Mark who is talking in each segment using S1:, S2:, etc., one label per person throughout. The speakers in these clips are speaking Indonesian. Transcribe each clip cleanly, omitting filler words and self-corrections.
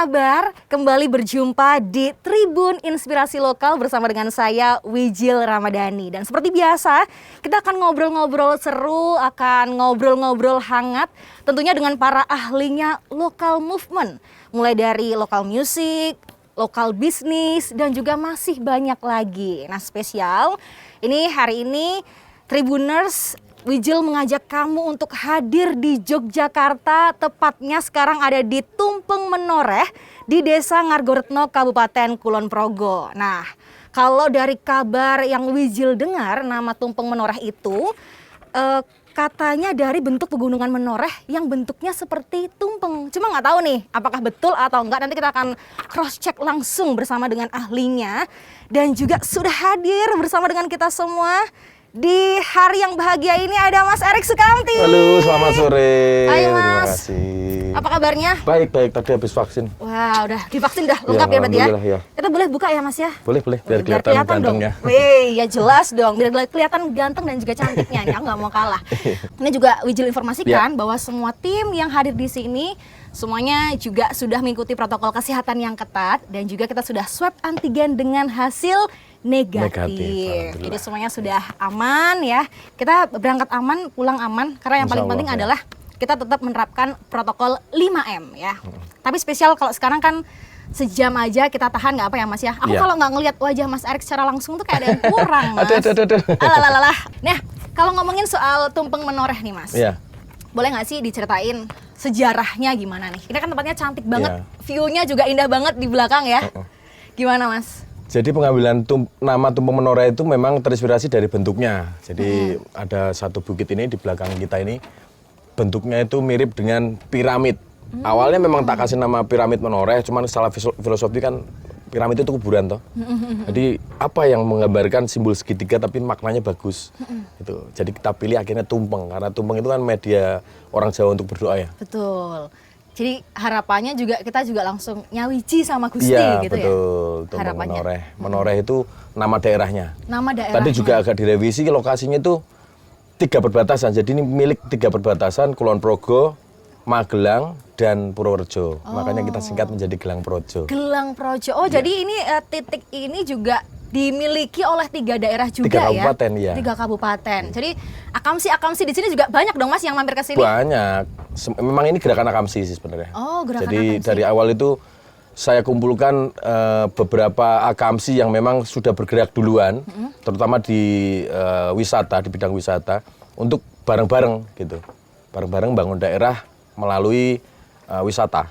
S1: kabar? Kembali berjumpa di Tribun Inspirasi Lokal bersama dengan saya, Wijil Ramadhani. Dan seperti biasa, kita akan ngobrol-ngobrol seru, akan ngobrol-ngobrol hangat, tentunya dengan para ahlinya lokal movement. Mulai dari lokal musik, lokal bisnis, dan juga masih banyak lagi. Nah, spesial, hari ini Tribuners, Wijil mengajak kamu untuk hadir di Yogyakarta, tepatnya sekarang ada di Tumpeng Menoreh di Desa Ngargoretno, Kabupaten Kulon Progo. Nah, kalau dari kabar yang Wijil dengar, nama Tumpeng Menoreh itu katanya dari bentuk pegunungan menoreh yang bentuknya seperti tumpeng. Cuma nggak tahu nih apakah betul atau enggak, nanti kita akan cross check langsung bersama dengan ahlinya. Dan juga sudah hadir bersama dengan kita semua di hari yang bahagia ini ada Mas Erik Sukamti.
S2: Halo, selamat sore.
S1: Hai Mas.
S2: Terima kasih.
S1: Apa kabarnya?
S2: Baik, tadi habis vaksin.
S1: Wah, udah divaksin dah lengkap ya berarti ya?
S2: Ya.
S1: Kita boleh buka ya Mas ya?
S2: Boleh, biar kelihatan gantengnya.
S1: Wih, ya jelas dong, biar kelihatan ganteng dan juga cantiknya nih, aku nggak mau kalah. Ini juga Wijil informasikan bahwa semua tim yang hadir di sini semuanya juga sudah mengikuti protokol kesehatan yang ketat dan juga kita sudah swab antigen dengan hasil negatif. Jadi semuanya sudah aman ya. Kita berangkat aman, pulang aman. Karena yang paling penting adalah kita tetap menerapkan protokol 5M ya. Tapi spesial kalau sekarang kan sejam aja kita tahan, nggak apa ya Mas ya. Aku kalau nggak ngelihat wajah Mas Erik secara langsung tuh kayak ada yang kurang Mas. Alah. Nah, kalau ngomongin soal Tumpeng Menoreh nih Mas.
S2: Iya.
S1: Boleh nggak sih diceritain sejarahnya gimana nih? Ini kan tempatnya cantik banget, view-nya juga indah banget di belakang ya. Gimana Mas?
S2: Jadi pengambilan nama Tumpeng Menoreh itu memang terinspirasi dari bentuknya. Jadi ada satu bukit ini di belakang kita ini, bentuknya itu mirip dengan piramid. Awalnya memang tak kasih nama piramid Menoreh, cuman secara filosofi kan piramid itu kuburan toh. Jadi apa yang menggambarkan simbol segitiga tapi maknanya bagus. Gitu. Jadi kita pilih akhirnya tumpeng, karena tumpeng itu kan media orang Jawa untuk berdoa ya.
S1: Betul. Jadi harapannya juga kita juga langsung nyawiji sama Gusti
S2: iya,
S1: gitu
S2: betul.
S1: Ya. Harapannya.
S2: Menoreh itu nama daerahnya.
S1: Nama daerahnya.
S2: Tadi juga agak direvisi, lokasinya itu 3 perbatasan. Jadi ini milik 3 perbatasan, Kulon Progo, Magelang, dan Purworejo. Makanya kita singkat menjadi Gelang Projo.
S1: Gelang Projo. Oh, jadi ini titik ini juga dimiliki oleh 3 daerah juga
S2: 3 kabupaten, ya.
S1: 3 kabupaten. Jadi akamsi di sini juga banyak dong Mas yang mampir ke sini.
S2: Banyak. Memang ini gerakan akamsi sih sebenarnya.
S1: Oh, gerakan
S2: Jadi
S1: akamsi.
S2: dari awal itu saya kumpulkan beberapa akamsi yang memang sudah bergerak duluan, terutama di wisata, di bidang wisata, untuk bareng-bareng gitu. Bareng-bareng bangun daerah melalui wisata.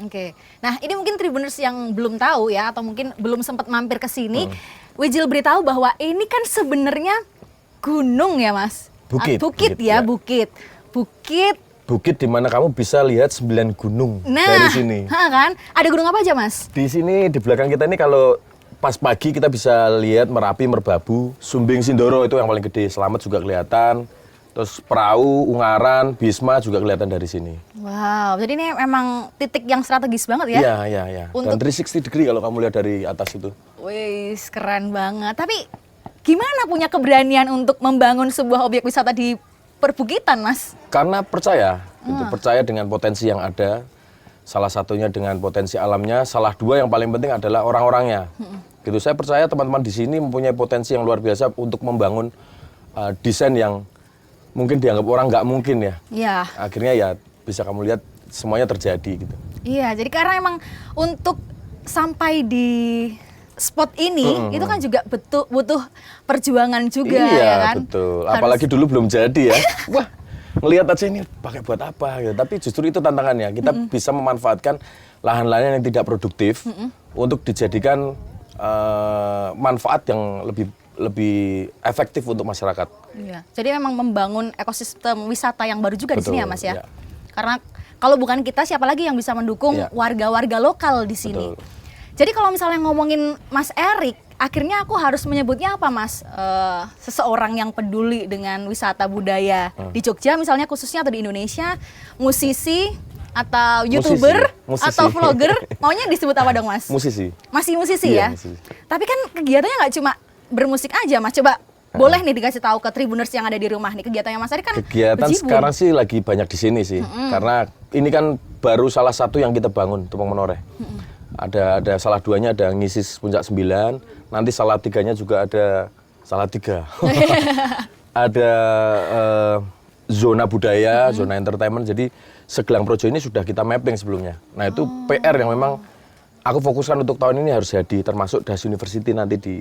S1: Oke. Nah, ini mungkin Tribuners yang belum tahu ya, atau mungkin belum sempat mampir ke sini. Wijil beritahu bahwa ini kan sebenarnya gunung ya, Mas. Bukit ya.
S2: Bukit di mana kamu bisa lihat 9 gunung dari sini.
S1: Nah, kan? Ada gunung apa aja, Mas?
S2: Di sini di belakang kita ini kalau pas pagi kita bisa lihat Merapi, Merbabu, Sumbing, Sindoro itu yang paling gede. Selamat juga kelihatan. Terus Perahu, Ungaran, Bisma juga kelihatan dari sini.
S1: Wow, jadi ini memang titik yang strategis banget ya?
S2: Iya. Dan 360 degree kalau kamu lihat dari atas itu.
S1: Wih, keren banget. Tapi gimana punya keberanian untuk membangun sebuah objek wisata di perbukitan, Mas?
S2: Karena percaya, percaya dengan potensi yang ada. Salah satunya dengan potensi alamnya, salah dua yang paling penting adalah orang-orangnya. Gitu, saya percaya teman-teman di sini mempunyai potensi yang luar biasa untuk membangun desain yang mungkin dianggap orang nggak mungkin ya.
S1: Iya.
S2: Akhirnya ya bisa kamu lihat semuanya terjadi gitu.
S1: Iya, jadi karena emang untuk sampai di spot ini itu kan juga butuh perjuangan juga ya kan.
S2: Iya, betul. Apalagi dulu belum jadi ya. Wah, ngelihat aja ini pakai buat apa gitu. Tapi justru itu tantangannya. Kita bisa memanfaatkan lahan-lahan yang tidak produktif untuk dijadikan manfaat yang lebih efektif untuk masyarakat.
S1: Iya. Jadi memang membangun ekosistem wisata yang baru juga. Betul, di sini ya Mas ya.
S2: Iya.
S1: Karena kalau bukan kita siapa lagi yang bisa mendukung warga-warga lokal di sini.
S2: Betul.
S1: Jadi kalau misalnya ngomongin Mas Erik, akhirnya aku harus menyebutnya apa Mas? Seseorang yang peduli dengan wisata budaya di Jogja misalnya khususnya atau di Indonesia, musisi atau YouTuber musisi. Atau vlogger, maunya disebut apa dong Mas?
S2: Musisi.
S1: Masih musisi
S2: ya?
S1: Musisi. Tapi kan kegiatannya nggak cuma bermusik aja Mas, coba boleh nih dikasih tahu ke Tribuners yang ada di rumah nih kegiatannya Mas Erik kan
S2: kegiatan
S1: bejibun.
S2: Sekarang sih lagi banyak di sini sih, karena ini kan baru salah satu yang kita bangun tumpeng menoreh. Ada salah duanya ada Ngisis Puncak 9, nanti salah tiganya juga ada salah tiga. Ada zona budaya, zona entertainment. Jadi segelang projo ini sudah kita mapping sebelumnya. Nah itu PR yang memang aku fokuskan untuk tahun ini harus jadi, termasuk DAS University nanti di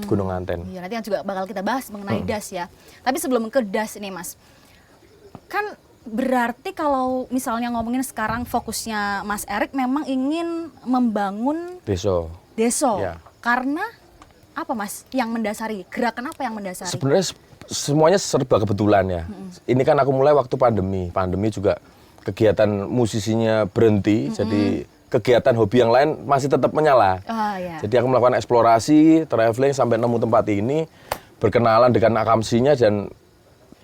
S2: Gunung Anten.
S1: Iya, nanti yang juga bakal kita bahas mengenai DAS ya. Tapi sebelum ke DAS ini Mas, kan berarti kalau misalnya ngomongin sekarang fokusnya Mas Erik memang ingin membangun
S2: Deso.
S1: Ya. Karena apa Mas yang mendasari? Gerakan apa yang mendasari?
S2: Sebenarnya semuanya serba kebetulan ya. Ini kan aku mulai waktu pandemi. Pandemi juga kegiatan musisinya berhenti, jadi kegiatan hobi yang lain masih tetap menyala.
S1: Iya.
S2: Jadi aku melakukan eksplorasi, traveling sampai nemu tempat ini, berkenalan dengan akamsinya dan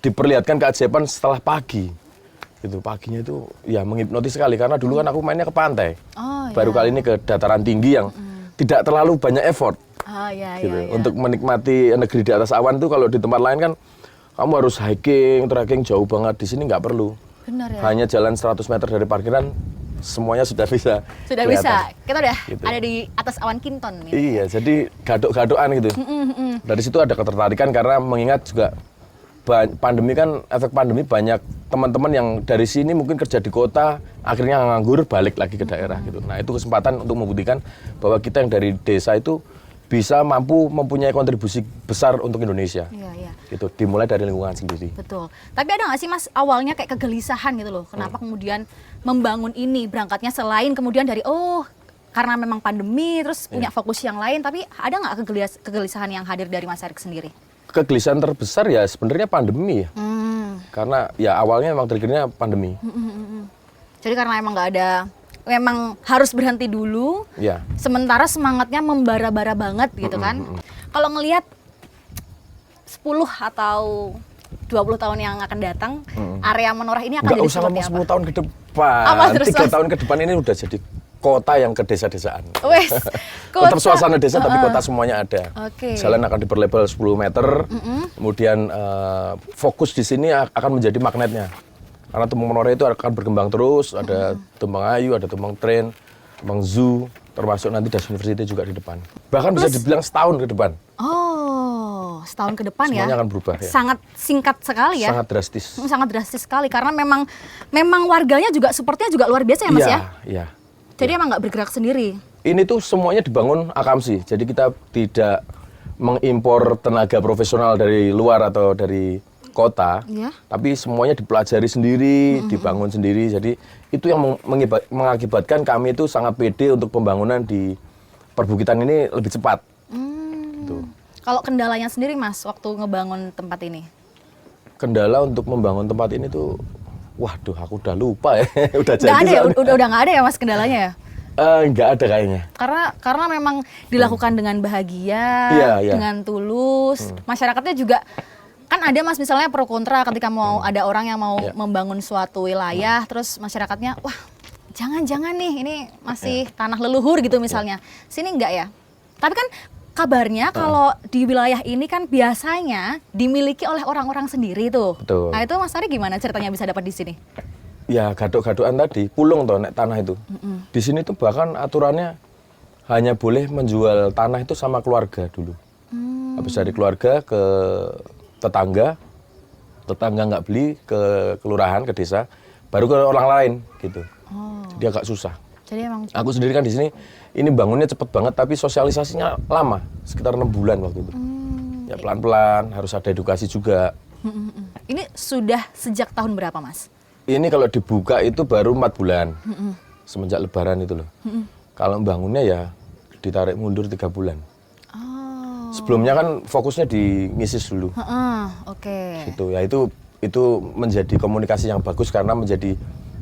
S2: diperlihatkan keajaiban setelah pagi. Gitu, paginya itu ya menghipnotis sekali karena dulu kan aku mainnya ke pantai. Baru kali ini ke dataran tinggi yang tidak terlalu banyak effort. Gitu. Untuk menikmati negeri di atas awan tuh kalau di tempat lain kan kamu harus hiking, trekking jauh banget. Di sini nggak perlu.
S1: Benar ya.
S2: Hanya jalan 100 meter dari parkiran semuanya sudah bisa.
S1: Sudah
S2: kelihatan.
S1: bisa. Kita udah
S2: Gitu.
S1: ada di atas awan Kinton nih.
S2: Iya, jadi gadok-gadokan gitu. Dari situ ada ketertarikan karena mengingat juga pandemi kan, efek pandemi banyak teman-teman yang dari sini mungkin kerja di kota, akhirnya nganggur balik lagi ke daerah gitu. Nah itu kesempatan untuk membuktikan bahwa kita yang dari desa itu bisa mampu mempunyai kontribusi besar untuk Indonesia.
S1: Iya.
S2: Gitu, dimulai dari lingkungan sendiri.
S1: Betul. Tapi ada nggak sih Mas awalnya kayak kegelisahan gitu loh? Kenapa kemudian membangun ini berangkatnya selain kemudian dari karena memang pandemi terus punya fokus yang lain, tapi ada nggak kegelisahan yang hadir dari Mas Erik sendiri?
S2: Kegelisahan terbesar ya sebenarnya pandemi ya. Karena ya awalnya memang triggernya pandemi.
S1: Jadi karena emang nggak ada, memang harus berhenti dulu.
S2: Ya.
S1: Sementara semangatnya membara-bara banget gitu kan. Kalau ngelihat 10 atau 20 tahun yang akan datang, area Menoreh ini akan
S2: Nggak
S1: jadi
S2: usah
S1: seperti
S2: ngomong
S1: apa?
S2: 10 tahun ke depan.
S1: Apa terus,
S2: 3
S1: Mas?
S2: tahun ke depan ini udah jadi kota yang ke desa-desaan.
S1: Wes,
S2: Tetap suasana desa tapi kota semuanya ada.
S1: Oke.
S2: Jalan akan diperlebar 10 meter. Kemudian fokus di sini akan menjadi magnetnya. Karena Tumpeng Menoreh itu akan berkembang terus, ada Tumpeng Ayu, ada Tumpeng Tren, Tumpeng Zoo, termasuk nanti DAS University juga di depan. Bahkan bisa dibilang setahun ke depan.
S1: Setahun ke depan ya.
S2: Semuanya akan berubah ya.
S1: Sangat singkat sekali ya.
S2: Sangat drastis.
S1: Sangat drastis sekali karena memang warganya juga sepertinya juga luar biasa ya Mas ya.
S2: Iya.
S1: Jadi emang nggak bergerak sendiri.
S2: Ini tuh semuanya dibangun akamsi. Jadi kita tidak mengimpor tenaga profesional dari luar atau dari kota, tapi semuanya dipelajari sendiri, dibangun sendiri. Jadi itu yang mengakibatkan kami itu sangat pede untuk pembangunan di perbukitan ini lebih cepat. Gitu.
S1: Kalau kendalanya sendiri Mas waktu ngebangun tempat ini?
S2: Kendala untuk membangun tempat ini tuh, waduh aku udah lupa ya. Udah
S1: Nggak
S2: jadi
S1: ada ya?
S2: soalnya.
S1: Udah nggak ada ya Mas kendalanya ya?
S2: Nggak ada kayaknya.
S1: Karena memang dilakukan dengan bahagia,
S2: Iya.
S1: dengan tulus. Masyarakatnya juga kan ada Mas misalnya pro kontra ketika mau ada orang yang mau membangun suatu wilayah, terus masyarakatnya wah jangan nih ini masih tanah leluhur gitu misalnya. Sini enggak ya? Tapi kan kabarnya kalau di wilayah ini kan biasanya dimiliki oleh orang-orang sendiri tuh.
S2: Betul.
S1: Nah itu Mas Ari gimana ceritanya bisa dapat di sini?
S2: Ya gadok-gadokan tadi, pulung toh nek tanah itu. Di sini tuh bahkan aturannya hanya boleh menjual tanah itu sama keluarga dulu. Habis dari keluarga ke tetangga nggak beli, ke kelurahan, ke desa, baru ke orang lain gitu. Jadi agak susah.
S1: Jadi emang
S2: Aku sendiri kan di sini, ini bangunnya cepet banget, tapi sosialisasinya lama, sekitar 6 bulan waktu itu. Ya pelan-pelan, harus ada edukasi juga.
S1: ini sudah sejak tahun berapa Mas?
S2: Ini kalau dibuka itu baru 4 bulan, semenjak Lebaran itu loh. Kalau bangunnya ya ditarik mundur 3 bulan. Sebelumnya kan fokusnya di Ngisis dulu.
S1: Oke.
S2: Gitu ya, itu menjadi komunikasi yang bagus karena menjadi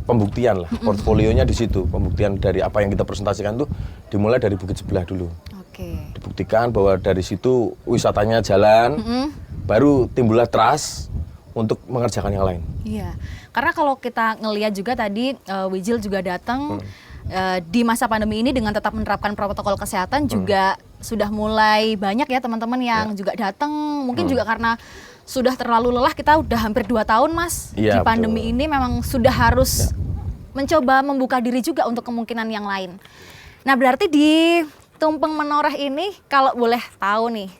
S2: pembuktian lah. Portfolionya di situ, pembuktian dari apa yang kita presentasikan tuh dimulai dari Bukit Sebelah dulu.
S1: Oke.
S2: Dibuktikan bahwa dari situ wisatanya jalan, baru timbullah trust untuk mengerjakan yang lain.
S1: Iya, karena kalau kita ngelihat juga tadi Wijil juga datang di masa pandemi ini dengan tetap menerapkan protokol kesehatan juga sudah mulai banyak ya teman-teman yang juga datang. Mungkin juga karena sudah terlalu lelah, kita udah hampir 2 tahun Mas di pandemi ini memang sudah harus mencoba membuka diri juga untuk kemungkinan yang lain. Nah, berarti di Tumpeng Menoreh ini kalau boleh tahu nih,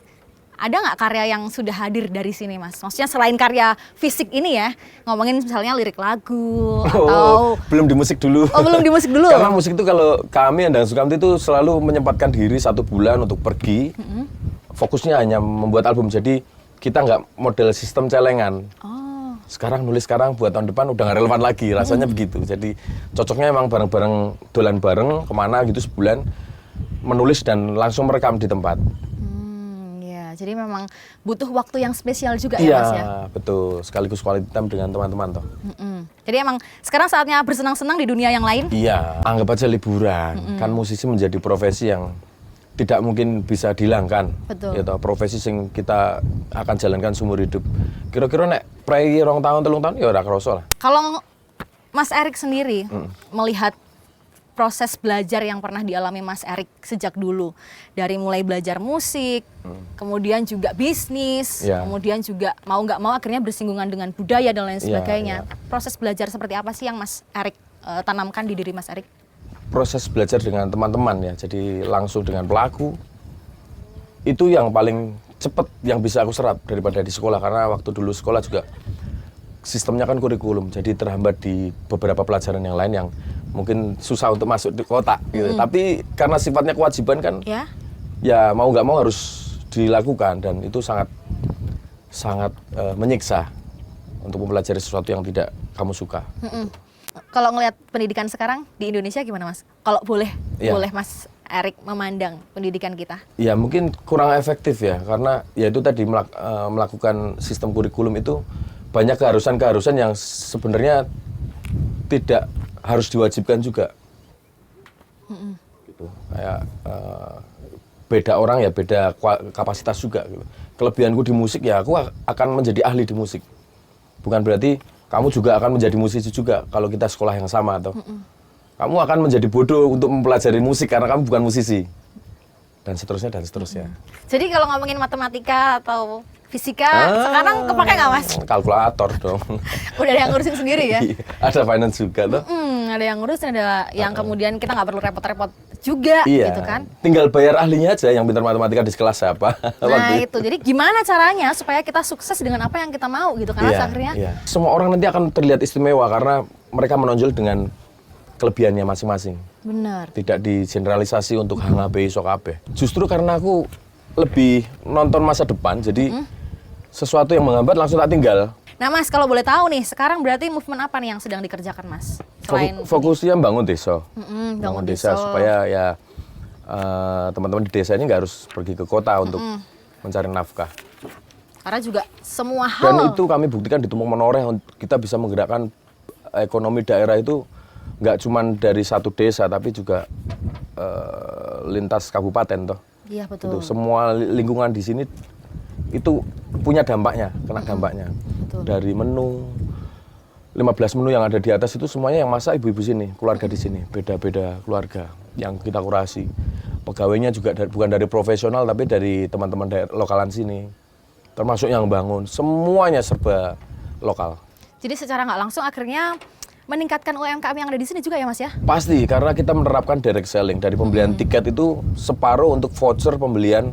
S1: ada nggak karya yang sudah hadir dari sini, Mas? Maksudnya selain karya fisik ini ya, ngomongin misalnya lirik lagu atau
S2: belum di musik dulu.
S1: Oh, belum di musik dulu.
S2: Karena musik itu kalau kami Endang Sukamti itu selalu menyempatkan diri 1 bulan untuk pergi. Fokusnya hanya membuat album. Jadi kita nggak model sistem celengan.
S1: Oh.
S2: Sekarang nulis sekarang buat tahun depan udah nggak relevan lagi. Rasanya begitu. Jadi cocoknya emang bareng-bareng, dolan bareng kemana gitu sebulan, menulis dan langsung merekam di tempat.
S1: Jadi memang butuh waktu yang spesial juga ya, Mas ya?
S2: Iya, betul. Sekaligus quality time dengan teman-teman toh.
S1: Jadi emang sekarang saatnya bersenang-senang di dunia yang lain?
S2: Iya, anggap aja liburan. Kan musisi menjadi profesi yang tidak mungkin bisa dihilangkan.
S1: Betul.
S2: Ya toh, profesi yang kita akan jalankan seumur hidup. Kira-kira nek prei 2 tahun, 3 tahun ya ora kroso lah.
S1: Kalau Mas Erik sendiri melihat proses belajar yang pernah dialami Mas Erik sejak dulu, dari mulai belajar musik, kemudian juga bisnis, kemudian juga mau nggak mau akhirnya bersinggungan dengan budaya dan lain sebagainya. Proses belajar seperti apa sih yang Mas Erik tanamkan di diri Mas Erik?
S2: Proses belajar dengan teman-teman ya, jadi langsung dengan pelaku, itu yang paling cepat yang bisa aku serap daripada di sekolah, karena waktu dulu sekolah juga sistemnya kan kurikulum, jadi terhambat di beberapa pelajaran yang lain yang mungkin susah untuk masuk di kotak gitu. Tapi karena sifatnya kewajiban kan, ya mau nggak mau harus dilakukan, dan itu sangat menyiksa untuk mempelajari sesuatu yang tidak kamu suka.
S1: Kalau ngelihat pendidikan sekarang di Indonesia gimana, Mas? Kalau boleh Mas Erik memandang pendidikan kita? Ya
S2: mungkin kurang efektif ya, karena ya itu tadi melakukan sistem kurikulum itu banyak keharusan-keharusan yang sebenarnya tidak harus diwajibkan juga. Gitu. Kayak beda orang ya, beda kapasitas juga. Gitu. Kelebihanku di musik ya aku akan menjadi ahli di musik. Bukan berarti kamu juga akan menjadi musisi juga kalau kita sekolah yang sama, atau kamu akan menjadi bodoh untuk mempelajari musik karena kamu bukan musisi. Dan seterusnya dan seterusnya.
S1: Jadi kalau ngomongin matematika atau fisika, sekarang kepake nggak, Mas?
S2: Kalkulator dong.
S1: Udah ada yang ngurusin sendiri ya?
S2: Ada finance juga tuh.
S1: Ada yang ngurus, ada yang kemudian kita nggak perlu repot-repot juga, gitu kan?
S2: Tinggal bayar ahlinya aja yang pintar matematika di kelas siapa.
S1: Nah itu, jadi gimana caranya supaya kita sukses dengan apa yang kita mau gitu, karena akhirnya
S2: semua orang nanti akan terlihat istimewa karena mereka menonjol dengan kelebihannya masing-masing.
S1: Benar.
S2: Tidak digeneralisasi untuk hangabe sokabe. Justru karena aku lebih nonton masa depan, jadi sesuatu yang menghambat langsung tak tinggal.
S1: Nah, Mas, kalau boleh tahu nih, sekarang berarti movement apa nih yang sedang dikerjakan, Mas? Selain
S2: fokusnya bangun desa.
S1: Bangun
S2: desa supaya ya teman-teman di desa ini nggak harus pergi ke kota untuk mencari nafkah.
S1: Karena juga semua hal.
S2: Dan itu kami buktikan di Tumpeng Menoreh, kita bisa menggerakkan ekonomi daerah itu nggak cuma dari satu desa, tapi juga lintas kabupaten toh.
S1: Iya, betul.
S2: Itu semua lingkungan di sini itu punya dampaknya, kena dampaknya.
S1: Betul.
S2: Dari menu 15 menu yang ada di atas itu semuanya yang masak ibu-ibu sini, keluarga di sini, beda-beda keluarga yang kita kurasi. Pegawainya juga bukan dari profesional tapi dari teman-teman lokalan sini. Termasuk yang bangun, semuanya serba lokal.
S1: Jadi secara nggak langsung akhirnya meningkatkan UMKM yang ada di sini juga ya, Mas ya?
S2: Pasti, karena kita menerapkan direct selling. Dari pembelian tiket itu separuh untuk voucher pembelian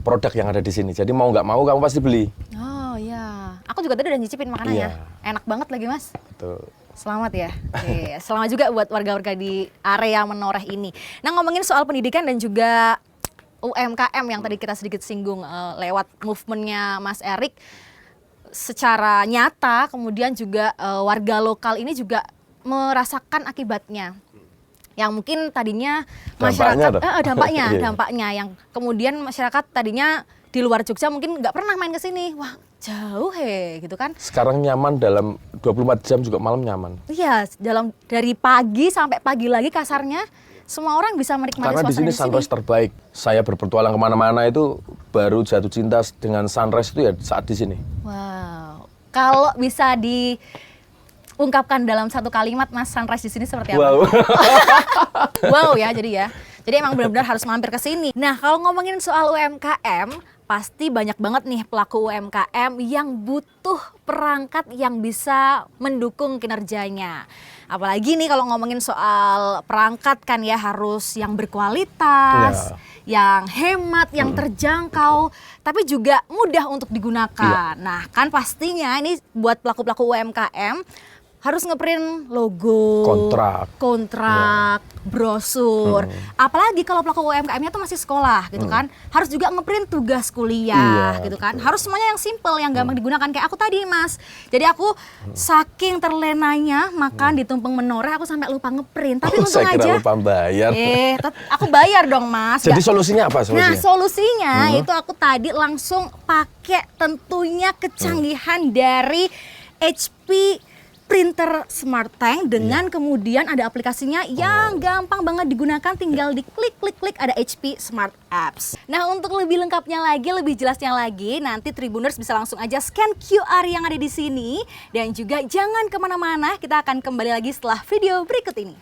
S2: produk yang ada di sini. Jadi mau nggak mau kamu pasti beli.
S1: Oh iya, aku juga tadi udah nyicipin makanannya. Enak banget lagi, Mas.
S2: Betul.
S1: Selamat ya. Oke, selamat juga buat warga-warga di area Menoreh ini. Nah, ngomongin soal pendidikan dan juga UMKM yang tadi kita sedikit singgung lewat movementnya Mas Erik, secara nyata kemudian juga warga lokal ini juga merasakan akibatnya. Yang mungkin tadinya masyarakat dampaknya yang kemudian masyarakat tadinya di luar Jogja mungkin nggak pernah main ke sini. Wah, jauh gitu kan.
S2: Sekarang nyaman dalam 24 jam juga malam nyaman.
S1: Iya, dari pagi sampai pagi lagi kasarnya semua orang bisa menikmati
S2: karena
S1: suasana
S2: di sini sunrise terbaik. Saya berpetualang kemana-mana itu baru jatuh cinta dengan sunrise itu ya saat di sini.
S1: Wow, kalau bisa diungkapkan dalam satu kalimat, Mas, sunrise di sini seperti apa?
S2: Wow.
S1: Wow ya, jadi emang benar-benar harus mampir ke sini. Nah, kalau ngomongin soal UMKM, pasti banyak banget nih pelaku UMKM yang butuh perangkat yang bisa mendukung kinerjanya. Apalagi nih kalau ngomongin soal perangkat kan ya harus yang berkualitas, yang hemat, yang terjangkau, tapi juga mudah untuk digunakan. Nah, kan pastinya ini buat pelaku-pelaku UMKM harus ngeprint logo, kontrak, brosur. Apalagi kalau pelaku UMKM-nya tuh masih sekolah gitu kan, harus juga ngeprint tugas kuliah gitu kan. Harus semuanya yang simple, yang gampang digunakan kayak aku tadi, Mas. Jadi aku saking terlenanya makan di tumpeng menoreh, aku sampai lupa ngeprint. Tapi untung
S2: saya
S1: aja.
S2: kira lupa bayar.
S1: Aku bayar dong, Mas.
S2: Jadi solusinya apa solusinya?
S1: Nah, solusinya itu aku tadi langsung pakai tentunya kecanggihan dari HP printer Smart Tank dengan kemudian ada aplikasinya yang gampang banget digunakan, tinggal diklik ada HP Smart Apps. Nah, untuk lebih lengkapnya lagi, lebih jelasnya lagi, nanti Tribuners bisa langsung aja scan QR yang ada di sini dan juga jangan kemana-mana, kita akan kembali lagi setelah video berikut ini.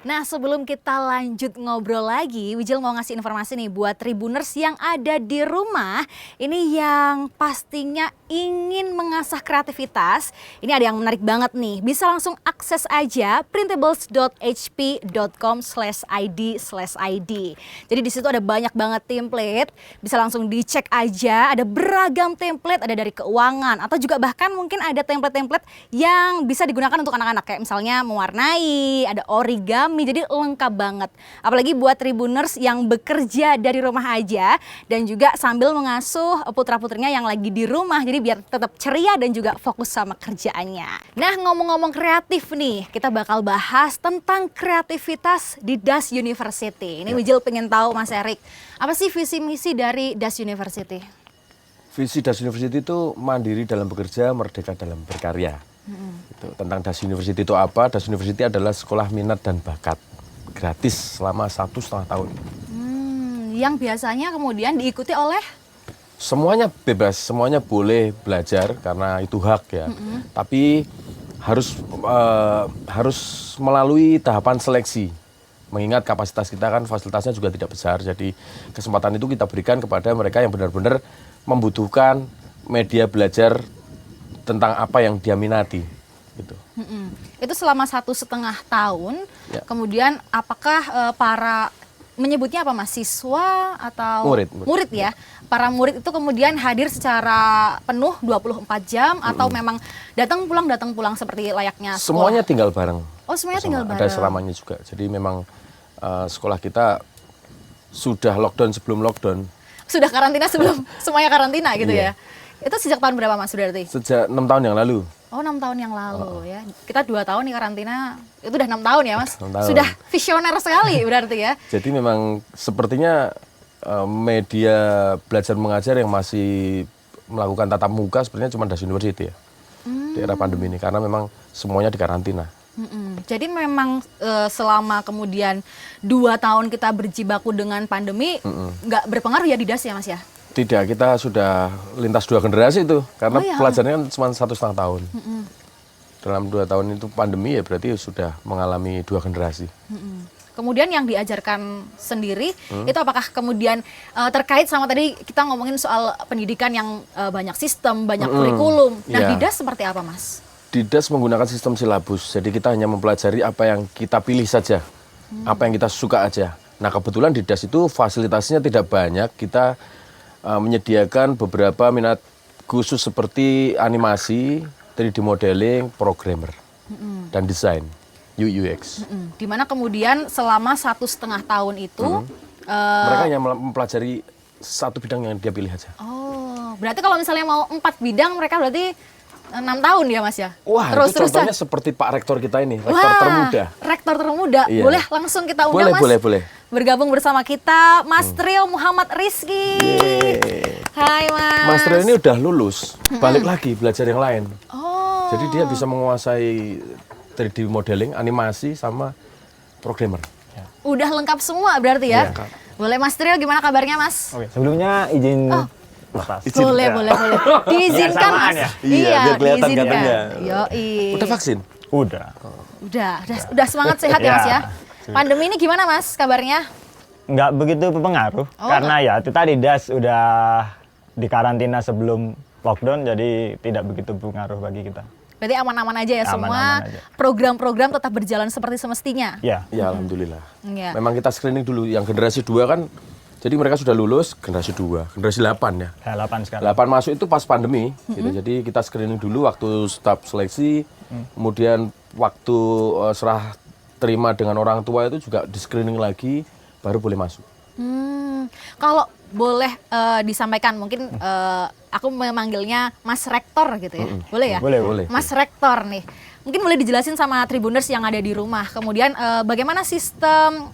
S1: Nah, sebelum kita lanjut ngobrol lagi, Wijil mau ngasih informasi nih buat Tribuners yang ada di rumah. Ini yang pastinya ingin mengasah kreativitas. Ini ada yang menarik banget nih. Bisa langsung akses aja printables.hp.com/id/id. Jadi di situ ada banyak banget template. Bisa langsung dicek aja. Ada beragam template, ada dari keuangan atau juga bahkan mungkin ada template-template yang bisa digunakan untuk anak-anak kayak misalnya mewarnai, ada origami. Jadi lengkap banget. Apalagi buat Tribuners yang bekerja dari rumah aja dan juga sambil mengasuh putra-putrinya yang lagi di rumah. Jadi biar tetap ceria dan juga fokus sama kerjaannya. Nah, ngomong-ngomong kreatif nih, kita bakal bahas tentang kreativitas di DAS University. Ini Wijil pengen tahu, Mas Erik, apa sih visi misi dari DAS University?
S2: Visi DAS University itu mandiri dalam bekerja, merdeka dalam berkarya. Itu, tentang DAS University itu apa? DAS University adalah sekolah minat dan bakat gratis selama 1,5 tahun.
S1: Yang biasanya kemudian diikuti oleh?
S2: Semuanya bebas, semuanya boleh belajar karena itu hak ya. Tapi harus melalui tahapan seleksi. Mengingat kapasitas kita kan fasilitasnya juga tidak besar, jadi kesempatan itu kita berikan kepada mereka yang benar-benar membutuhkan media belajar tentang apa yang dia minati, gitu.
S1: Itu selama 1,5 tahun.
S2: Ya.
S1: Kemudian apakah para menyebutnya apa, Mas, siswa atau murid ya? Para murid itu kemudian hadir secara penuh 24 jam atau memang datang pulang seperti layaknya sekolah?
S2: Semuanya tinggal bareng.
S1: Oh, semuanya tinggal bareng.
S2: Ada selamanya juga. Jadi memang sekolah kita sudah lockdown sebelum lockdown.
S1: Sudah karantina sebelum semuanya karantina gitu ya? Itu sejak tahun berapa, Mas, Sudarti?
S2: Sejak 6 tahun yang lalu.
S1: Oh, 6 tahun yang lalu ya. Kita 2 tahun nih karantina, itu udah 6 tahun ya, Mas?
S2: 6 tahun.
S1: Sudah visioner sekali berarti ya.
S2: Jadi memang sepertinya media belajar mengajar yang masih melakukan tatap muka sebenarnya cuma DAS University ya. Di era pandemi ini, karena memang semuanya dikarantina.
S1: Jadi memang selama kemudian 2 tahun kita berjibaku dengan pandemi, nggak berpengaruh ya di DAS ya, Mas ya?
S2: Tidak, kita sudah lintas 2 generasi itu, karena pelajarannya kan cuma 1,5 tahun. Dalam 2 tahun itu pandemi ya berarti sudah mengalami 2 generasi.
S1: Kemudian yang diajarkan sendiri, itu apakah kemudian terkait sama tadi kita ngomongin soal pendidikan yang banyak sistem, banyak kurikulum. Nah, di DAS seperti apa, Mas?
S2: Di DAS menggunakan sistem silabus, jadi kita hanya mempelajari apa yang kita pilih saja, apa yang kita suka aja. Nah, kebetulan di DAS itu fasilitasnya tidak banyak, kita menyediakan beberapa minat khusus seperti animasi, 3D modeling, programmer, dan desain, UX.
S1: Dimana kemudian selama 1,5 tahun itu
S2: mereka hanya mempelajari satu bidang yang dia pilih aja.
S1: Oh, berarti kalau misalnya mau 4 bidang mereka berarti 6 tahun ya, Mas ya?
S2: Wah, itu contohnya seperti Pak Rektor kita ini, Rektor termuda.
S1: Rektor termuda,
S2: iya.
S1: Boleh langsung kita undang, Mas?
S2: Boleh.
S1: Bergabung bersama kita, Mas Trio Muhammad Rizky. Hai, Mas.
S2: Mas Trio ini udah lulus, balik lagi belajar yang lain.
S1: Oh.
S2: Jadi dia bisa menguasai 3D modeling, animasi, sama programmer.
S1: Udah lengkap semua berarti ya?
S2: Lengkap.
S1: Boleh, Mas Trio, gimana kabarnya, Mas?
S3: Oke, sebelumnya izin
S1: Boleh. Diizinkan, Mas.
S3: ya?
S2: Iya, biar kelihatan
S1: diizinkan.
S2: katanya.
S1: Yoi.
S2: Udah vaksin?
S3: Udah.
S1: Udah semangat sehat ya Mas ya. Pandemi ini gimana Mas kabarnya?
S3: Nggak begitu berpengaruh, karena ya itu tadi DAS udah dikarantina sebelum lockdown, jadi tidak begitu berpengaruh bagi kita.
S1: Berarti aman-aman aja ya semua.
S3: Aman-aman aja.
S1: Program-program tetap berjalan seperti semestinya.
S3: Ya.
S2: Ya alhamdulillah.
S1: Iya.
S2: Memang kita screening dulu yang generasi 2 kan. Jadi mereka sudah lulus generasi 2, generasi 8 ya.
S3: Ya, 8 sekarang.
S2: 8 masuk itu pas pandemi gitu. Jadi kita screening dulu waktu staf seleksi, kemudian waktu serah terima dengan orang tua itu juga di screening lagi baru boleh masuk.
S1: Kalau boleh disampaikan mungkin aku memanggilnya Mas Rektor gitu ya. Boleh ya?
S3: Boleh.
S1: Mas Rektor nih. Mungkin boleh dijelasin sama Tribuners yang ada di rumah. Kemudian bagaimana sistem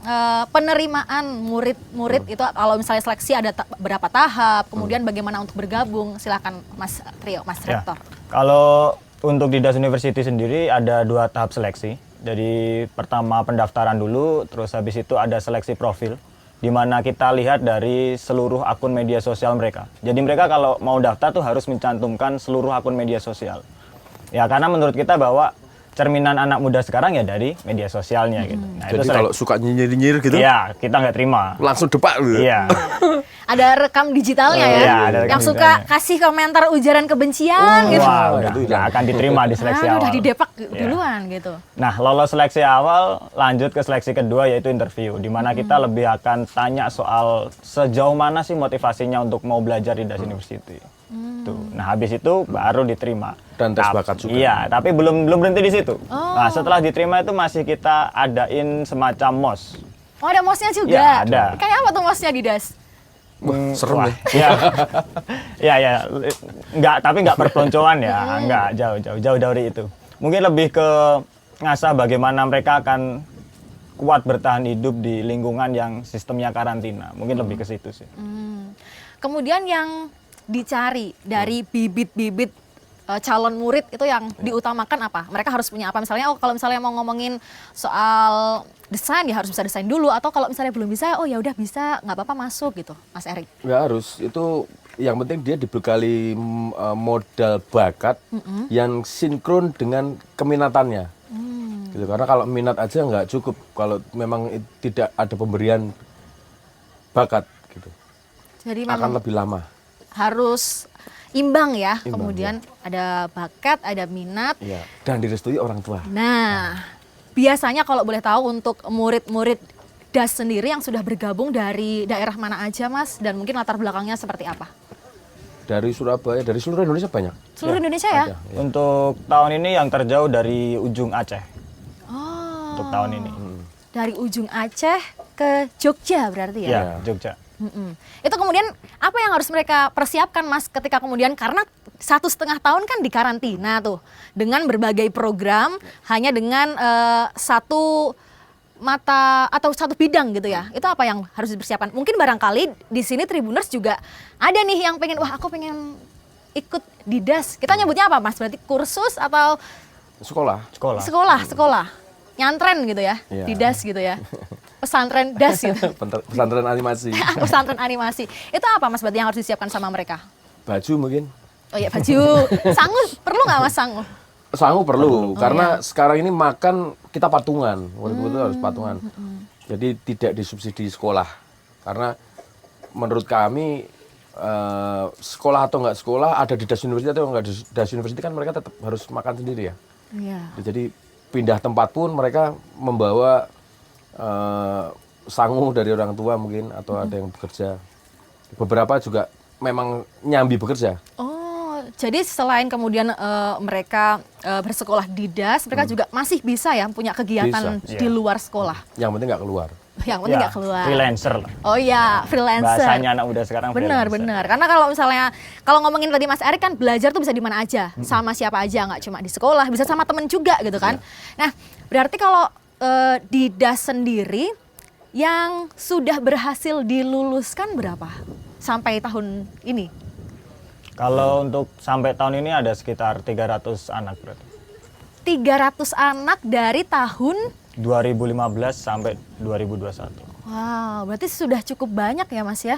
S1: penerimaan murid-murid itu kalau misalnya seleksi ada berapa tahap, kemudian bagaimana untuk bergabung? Silakan Mas Trio, Mas Rektor.
S3: Kalau untuk di DAS University sendiri ada 2 tahap seleksi. Jadi pertama pendaftaran dulu, terus habis itu ada seleksi profil, di mana kita lihat dari seluruh akun media sosial mereka. Jadi mereka kalau mau daftar tuh harus mencantumkan seluruh akun media sosial. Ya karena menurut kita bahwa cerminan anak muda sekarang ya dari media sosialnya gitu. Nah,
S2: Jadi kalau suka nyinyir-nyinyir gitu,
S3: iya, kita nggak terima.
S2: langsung depak gitu.
S3: Iya.
S1: Ada rekam digitalnya ya,
S3: Iya, ada rekam
S1: yang suka
S3: digitalnya.
S1: kasih komentar ujaran kebencian gitu.
S3: Wah, udah,
S2: itu
S3: nggak akan diterima di seleksi awal.
S1: Udah didepak
S3: Iya.
S1: duluan gitu.
S3: Nah, lolos seleksi awal, lanjut ke seleksi kedua yaitu interview, di mana kita lebih akan tanya soal sejauh mana sih motivasinya untuk mau belajar di DAS University. Tuh. Nah, habis itu baru diterima.
S2: Dan tes bakat juga.
S3: Iya, tapi belum berhenti di situ. Nah, setelah diterima itu masih kita adain semacam MOS.
S1: Oh ada mosnya juga?
S3: Ya, ada.
S1: Kayak apa tuh mosnya di DAS?
S2: Wah, serem
S3: Wah,
S2: ya.
S3: ya, tapi nggak perpeloncoan ya, nggak jauh dari itu. Mungkin lebih ke ngasah bagaimana mereka akan kuat bertahan hidup di lingkungan yang sistemnya karantina. Mungkin lebih ke situ sih.
S1: Kemudian yang dicari dari bibit-bibit calon murid itu yang diutamakan apa? Mereka harus punya apa? Misalnya, kalau misalnya mau ngomongin soal desain ya harus bisa desain dulu, atau kalau misalnya belum bisa, oh ya udah bisa, nggak apa-apa masuk gitu, Mas Erik.
S2: Nggak harus, itu yang penting dia dibekali modal bakat yang sinkron dengan keminatannya. Gitu. Karena kalau minat aja nggak cukup, kalau memang tidak ada pemberian bakat gitu.
S1: Jadi
S2: Akan
S1: memang
S2: lebih lama.
S1: harus imbang ya,
S2: Imbang,
S1: kemudian ada bakat, ada minat.
S2: Iya. Dan direstui orang tua.
S1: Nah, biasanya kalau boleh tahu untuk murid-murid DAS sendiri yang sudah bergabung dari daerah mana aja Mas, dan mungkin latar belakangnya seperti apa?
S2: Dari Surabaya, dari seluruh Indonesia banyak.
S1: Seluruh Indonesia ya?
S2: Ada, ya.
S3: Untuk tahun ini yang terjauh dari ujung Aceh.
S1: Oh,
S3: Untuk tahun ini.
S1: dari ujung Aceh ke Jogja berarti ya?
S3: Ya, Jogja.
S1: Itu kemudian apa yang harus mereka persiapkan Mas ketika kemudian, karena 1,5 tahun kan di karantina tuh dengan berbagai program hanya dengan satu mata atau satu bidang gitu ya, itu apa yang harus dipersiapkan? Mungkin barangkali di sini Tribuners juga ada nih yang pengen, wah aku pengen ikut di DAS, kita nyebutnya apa Mas? Berarti kursus atau
S2: Sekolah.
S1: sekolah nyantren gitu ya,
S2: Iya.
S1: di DAS gitu ya, pesantren DAS gitu.
S2: Pesantren animasi.
S1: Pesantren animasi. Itu apa Mas berarti yang harus disiapkan sama mereka?
S2: Baju mungkin.
S1: Oh iya, baju. Sangu perlu nggak Mas sangu?
S2: Sangu perlu, karena sekarang ini makan kita patungan, murid-murid itu harus patungan. Jadi tidak disubsidi sekolah, karena menurut kami sekolah atau nggak sekolah, ada di DAS University atau nggak di DAS University kan mereka tetap harus makan sendiri ya.
S1: Iya.
S2: Jadi pindah tempat pun mereka membawa sangu dari orang tua mungkin, atau ada yang bekerja. Beberapa juga memang nyambi bekerja.
S1: Oh, jadi selain kemudian mereka bersekolah di DAS, mereka juga masih bisa ya punya kegiatan
S2: Bisa,
S1: di luar sekolah.
S2: Yang penting nggak keluar.
S1: Yang penting nggak keluar.
S3: Freelancer lah.
S1: Oh iya, freelancer.
S3: Bahasanya anak muda sekarang
S1: Benar,
S3: freelancer.
S1: benar. Karena kalau misalnya, kalau ngomongin tadi Mas Erik kan belajar tuh bisa di mana aja, sama siapa aja, nggak cuma di sekolah, bisa sama temen juga gitu kan. Nah, berarti kalau di DAS sendiri yang sudah berhasil diluluskan berapa sampai tahun ini?
S3: Kalau untuk sampai tahun ini ada sekitar 300 anak berarti.
S1: 300 anak dari tahun
S3: 2015 sampai 2021.
S1: wow, berarti sudah cukup banyak ya Mas ya?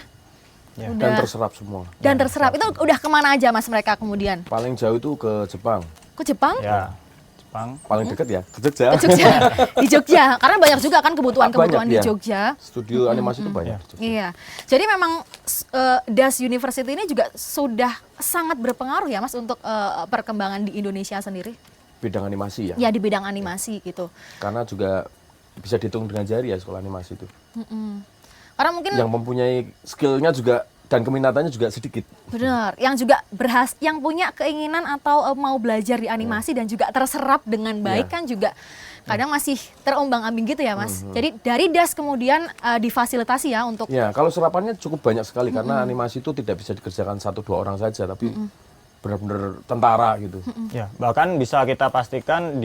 S3: Ya.
S1: Udah.
S2: Dan terserap semua.
S1: Dan terserap. Itu udah kemana aja Mas mereka kemudian?
S2: Paling jauh itu ke Jepang.
S1: Ke Jepang?
S3: Ya. Jepang.
S2: Paling dekat ya ke Jogja.
S1: Ke Jogja, di Jogja, karena banyak juga kan kebutuhan-kebutuhan
S2: Banyak,
S1: di
S2: iya.
S1: Jogja.
S2: Studio animasi itu banyak di Jogja.
S1: Iya, jadi memang DAS University ini juga sudah sangat berpengaruh ya Mas untuk perkembangan di Indonesia sendiri.
S2: Bidang animasi ya.
S1: Ya di bidang animasi gitu.
S2: Karena juga bisa dihitung dengan jari ya sekolah animasi itu.
S1: Karena mungkin
S2: Yang mempunyai skillnya juga dan keminatannya juga sedikit.
S1: benar, yang juga yang punya keinginan atau mau belajar di animasi dan juga terserap dengan baik
S2: Iya.
S1: kan juga kadang masih terombang-ambing gitu ya Mas. Jadi dari DAS kemudian difasilitasi ya untuk
S2: Ya, kalau serapannya cukup banyak sekali karena animasi itu tidak bisa dikerjakan 1-2 orang saja, tapi benar-benar tentara gitu.
S3: Ya, bahkan bisa kita pastikan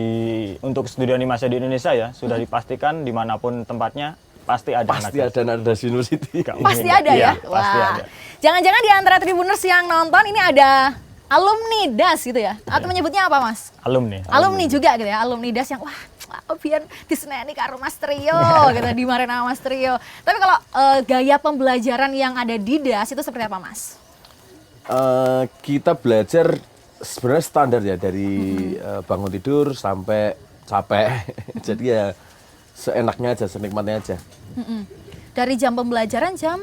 S3: untuk studio animasi di Indonesia ya, sudah dipastikan dimanapun tempatnya pasti ada
S2: Pasti
S3: anak
S2: ada anak DAS University.
S3: Nggak
S1: pasti
S3: mungkin.
S1: ada ya.
S3: Iya, pasti
S1: Wah.
S3: ada.
S1: Jangan-jangan di antara Tribuners yang nonton ini ada alumni DAS gitu ya? Atau menyebutnya apa Mas?
S3: alumni.
S1: Alumni juga gitu ya, alumni DAS yang wah biar diseneni karo Mas Trio gitu, dimarahin sama Mas Trio. Tapi kalau gaya pembelajaran yang ada di DAS itu seperti apa Mas?
S2: Kita belajar sebenarnya standar ya dari bangun tidur sampai capek. Jadi ya seenaknya aja, senikmatnya aja.
S1: Dari jam pembelajaran jam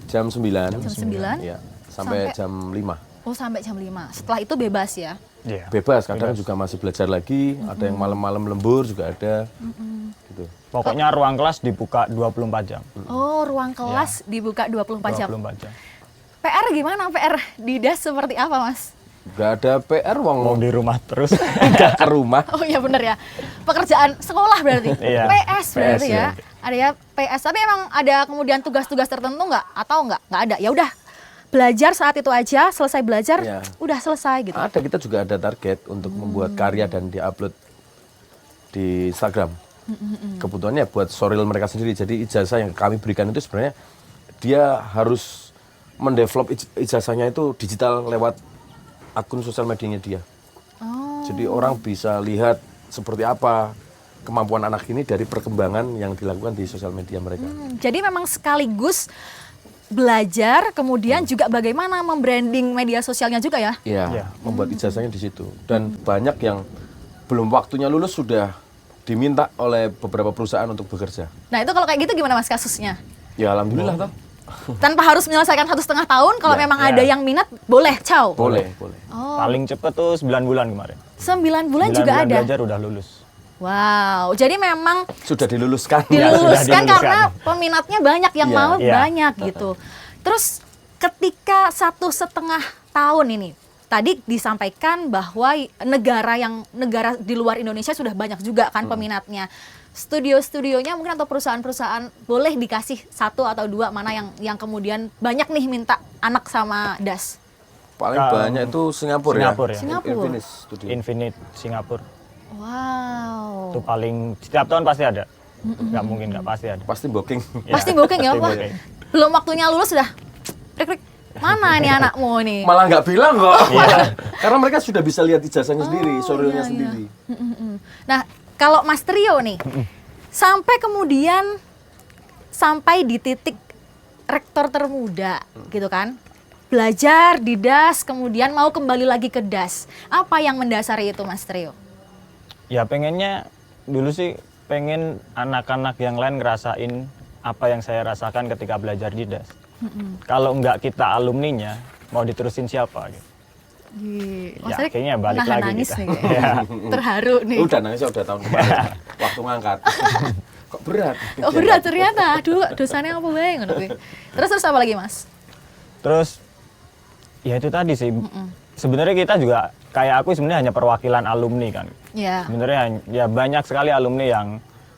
S2: Jam 9.
S1: Jam 9?
S2: Ya, sampai
S1: Sampai-
S2: jam 5.
S1: oh sampai jam 5. Setelah itu bebas ya.
S3: Iya.
S2: Bebas, kadang juga masih belajar lagi, ada yang malam-malam lembur juga ada. Gitu.
S3: Pokoknya ruang kelas dibuka 24 jam.
S1: Oh, ruang kelas dibuka 24 jam.
S3: 24 jam.
S1: PR gimana? PR di DAS seperti apa, Mas?
S2: Gak ada PR,
S3: Mau
S2: wong
S3: di rumah terus.
S2: nggak ke rumah.
S1: Oh iya bener ya. Pekerjaan sekolah berarti.
S3: Iya.
S1: PS berarti
S2: PS,
S1: ya.
S2: ya.
S1: Ada ya PS. Tapi emang ada kemudian tugas-tugas tertentu nggak? Atau nggak? Nggak ada. Ya udah. Belajar saat itu aja, selesai belajar,
S2: Iya.
S1: udah selesai gitu.
S2: Ada, kita juga ada target untuk membuat karya dan diupload di Instagram. Kebutuhannya buat soril mereka sendiri. Jadi ijazah yang kami berikan itu sebenarnya dia harus mendevelop ijazahnya itu digital lewat akun sosial medianya dia. Jadi orang bisa lihat seperti apa kemampuan anak ini dari perkembangan yang dilakukan di sosial media mereka.
S1: Jadi memang sekaligus belajar, kemudian juga bagaimana membranding media sosialnya juga ya.
S2: Iya,
S3: Iya.
S2: membuat ijazahnya di situ. Dan banyak yang belum waktunya lulus sudah diminta oleh beberapa perusahaan untuk bekerja.
S1: Nah itu kalau kayak gitu gimana Mas kasusnya?
S2: Ya alhamdulillah toh.
S1: Tanpa harus menyelesaikan 1,5 tahun, kalau
S2: Ya,
S1: memang
S3: ya.
S1: ada yang minat, boleh, ciao.
S2: Boleh, boleh.
S1: Oh,
S3: Paling cepet tuh 9 bulan kemarin.
S1: 9 bulan
S3: 9
S1: juga
S3: bulan
S1: ada.
S3: belajar udah lulus.
S1: Wow, jadi memang
S2: Sudah diluluskan.
S3: Ya, sudah
S1: diluluskan
S3: diluluskan.
S1: karena peminatnya banyak, yang
S2: Iya.
S1: mau
S3: Iya.
S1: banyak gitu. Terus ketika 1,5 tahun ini, tadi disampaikan bahwa negara di luar Indonesia sudah banyak juga kan peminatnya. Studio-studionya mungkin atau perusahaan-perusahaan boleh dikasih 1 atau 2 mana yang kemudian banyak nih minta anak sama DAS.
S2: Paling banyak itu Singapura,
S3: Singapura ya.
S1: Singapura.
S2: Infinite Studio.
S3: Infinite Singapura.
S1: Wow.
S3: Itu paling setiap tahun pasti ada. Nggak mungkin nggak pasti ada.
S2: Pasti booking.
S3: Ya,
S1: Pasti booking ya,
S3: pasti
S1: Wah.
S3: booking.
S1: Belum waktunya lulus sudah. Rik, mana nih anakmu nih?
S2: Malah nggak bilang kok.
S3: Iya.
S2: Karena mereka sudah bisa lihat ijazahnya sendiri, sorilnya sendiri.
S1: Nah, kalau Mas Trio nih, sampai kemudian sampai di titik rektor termuda, gitu kan? Belajar di DAS, kemudian mau kembali lagi ke DAS. Apa yang mendasari itu, Mas Trio?
S3: Ya pengennya dulu sih pengen anak-anak yang lain ngerasain apa yang saya rasakan ketika belajar di DAS. Kalau nggak kita alumninya, mau diterusin siapa? Gitu.
S1: Mas
S3: Ya,
S1: Trio
S3: kayaknya balik
S1: nahan
S3: lagi
S1: nangis
S3: kita.
S1: nih kayaknya.
S3: Ya.
S1: Terharu nih.
S2: Udah nangisnya udah tahun kemarin. Waktu ngangkat. Kok berat?
S1: Oh berat ternyata. Aduh, dosanya apa bae ngono kuwi. Terus apa lagi, Mas?
S3: Terus ya itu tadi sih. Sebenarnya kita juga kayak aku sebenarnya hanya perwakilan alumni kan.
S1: Ya.
S3: Sebenarnya ya banyak sekali alumni yang